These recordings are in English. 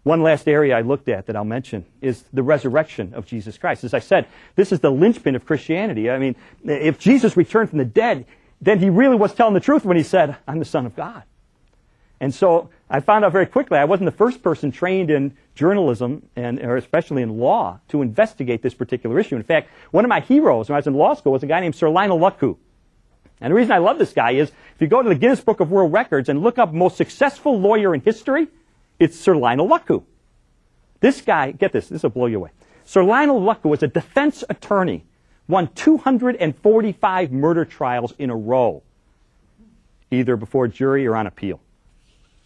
One last area I looked at that I'll mention is the resurrection of Jesus Christ. As I said, this is the linchpin of Christianity. I mean, if Jesus returned from the dead, then he really was telling the truth when he said, I'm the Son of God. And so I found out very quickly I wasn't the first person trained in journalism or especially in law to investigate this particular issue. In fact, one of my heroes when I was in law school was a guy named Sir Lionel Luckhoo. And the reason I love this guy is if you go to the Guinness Book of World Records and look up most successful lawyer in history, it's Sir Lionel Luckhoo. This guy, get this will blow you away. Sir Lionel Luckhoo was a defense attorney, won 245 murder trials in a row, either before a jury or on appeal.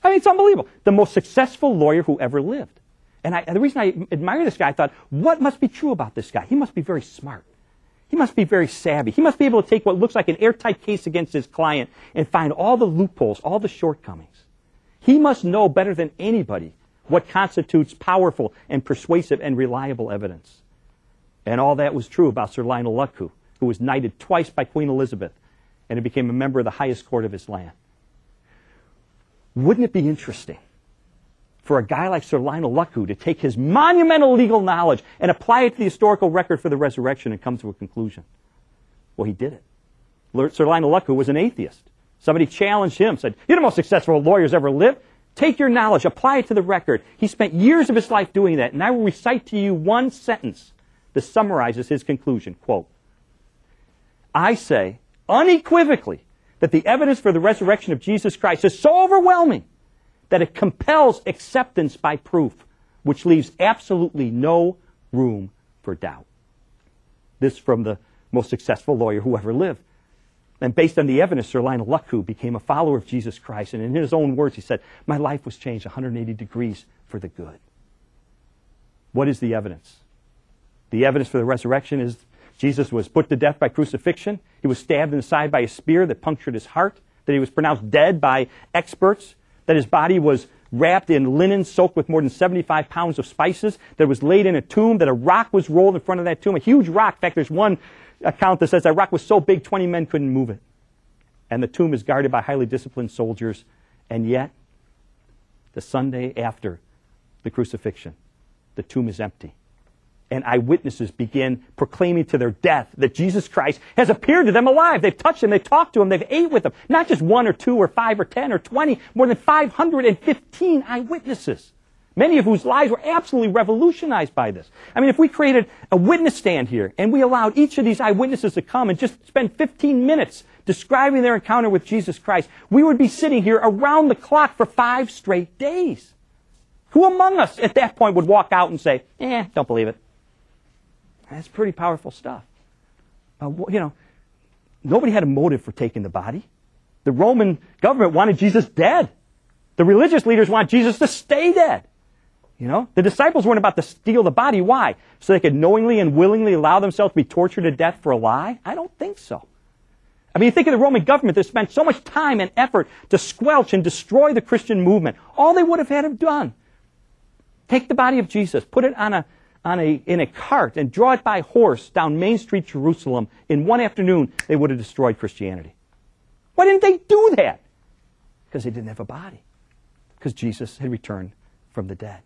I mean, it's unbelievable. The most successful lawyer who ever lived. And the reason I admire this guy, I thought, what must be true about this guy? He must be very smart. He must be very savvy. He must be able to take what looks like an airtight case against his client and find all the loopholes, all the shortcomings. He must know better than anybody what constitutes powerful and persuasive and reliable evidence. And all that was true about Sir Lionel Luckhoo, who was knighted twice by Queen Elizabeth and became a member of the highest court of his land. Wouldn't it be interesting for a guy like Sir Lionel Luckhoo to take his monumental legal knowledge and apply it to the historical record for the resurrection and come to a conclusion? Well, he did it. Sir Lionel Luckhoo was an atheist. Somebody challenged him, said, you're the most successful lawyers ever lived. Take your knowledge, apply it to the record. He spent years of his life doing that, and I will recite to you one sentence that summarizes his conclusion. Quote, I say unequivocally that the evidence for the resurrection of Jesus Christ is so overwhelming that it compels acceptance by proof, which leaves absolutely no room for doubt. This from the most successful lawyer who ever lived. And based on the evidence, Sir Lionel Luckhoo became a follower of Jesus Christ. And in his own words, he said, my life was changed 180 degrees for the good. What is the evidence? The evidence for the resurrection is Jesus was put to death by crucifixion. He was stabbed in the side by a spear that punctured his heart. That he was pronounced dead by experts. That his body was wrapped in linen soaked with more than 75 pounds of spices. That it was laid in a tomb. That a rock was rolled in front of that tomb. A huge rock. In fact, there's one account that says that rock was so big 20 men couldn't move it. And the tomb is guarded by highly disciplined soldiers. And yet, the Sunday after the crucifixion, the tomb is empty. And eyewitnesses begin proclaiming to their death that Jesus Christ has appeared to them alive. They've touched him, they've talked to him, they've ate with him. Not just 1 or 2 or 5 or 10 or 20, more than 515 eyewitnesses. Many of whose lives were absolutely revolutionized by this. I mean, if we created a witness stand here and we allowed each of these eyewitnesses to come and just spend 15 minutes describing their encounter with Jesus Christ, we would be sitting here around the clock for 5 straight days. Who among us at that point would walk out and say, don't believe it? That's pretty powerful stuff. Nobody had a motive for taking the body. The Roman government wanted Jesus dead. The religious leaders want Jesus to stay dead. The disciples weren't about to steal the body. Why? So they could knowingly and willingly allow themselves to be tortured to death for a lie? I don't think so. I mean, think of the Roman government that spent so much time and effort to squelch and destroy the Christian movement. All they would have had him done, take the body of Jesus, put it in a cart and draw it by horse down Main Street, Jerusalem. In one afternoon, they would have destroyed Christianity. Why didn't they do that? Because they didn't have a body. Because Jesus had returned from the dead.